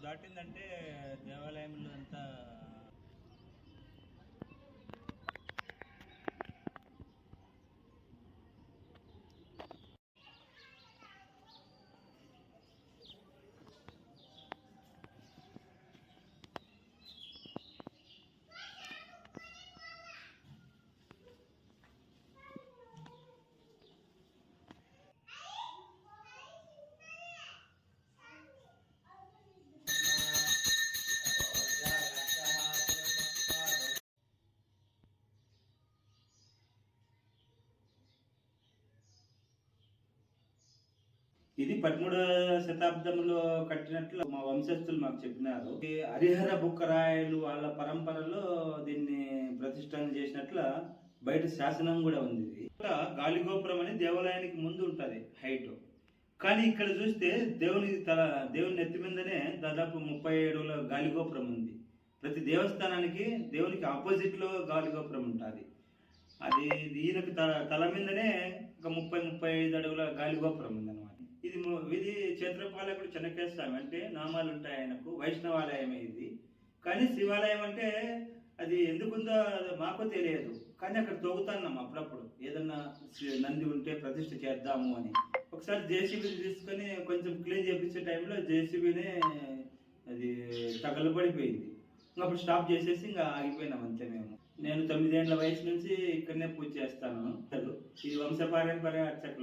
దాటిందంటే దేవాలయంలో అంతా ఇది 13వ శతాబ్దంలో కట్టినట్లు మా వంశస్థులు మాకు చెప్పినారు. ఈ హరిహర బుక్కరాయలు వాళ్ళ పరంపరలో దీన్ని ప్రతిష్టం చేసినట్ల బయట శాసనం కూడా ఉంది. గాలిగోపురం అని దేవాలయానికి ముందు ఉంటది హైట్. కానీ ఇక్కడ చూస్తే దేవుని నెత్తి మీదనే దాదాపు 30 అడుగుల గాలిగోపురం ఉంది. ప్రతి దేవస్థానానికి దేవునికి ఆపోజిట్ లో గాలిగోపురం ఉంటుంది. అది ఈయనకు తల మీదనే ఒక 30-35 అడుగుల గాలిగోపురం ఉంది అనమాట. ఇది క్షేత్రపాలకుడు చెన్నకేశ్వర స్వామి అంటే నామాలు ఉంటాయి ఆయనకు. వైష్ణవాలయమే ఇది. కానీ శివాలయం అంటే అది ఎందుకుందో మాకు తెలియదు. కానీ అక్కడ తోగుతున్నాం అప్పుడప్పుడు ఏదన్నా నంది ఉంటే ప్రతిష్ఠ చేద్దాము అని. ఒకసారి జేసీబీ తీసుకొని కొంచెం క్లీన్ చేపించే టైంలో జేసీబీనే అది తగలబడిపోయింది. అప్పుడు స్టాప్ చేసేసి ఇంకా ఆగిపోయినాం అంతే మేము. నేను 9 ఏళ్ల వయసు నుంచి ఇక్కడనే పూజ చేస్తాను. ఇది వంశపారంపర్య అర్చకులు.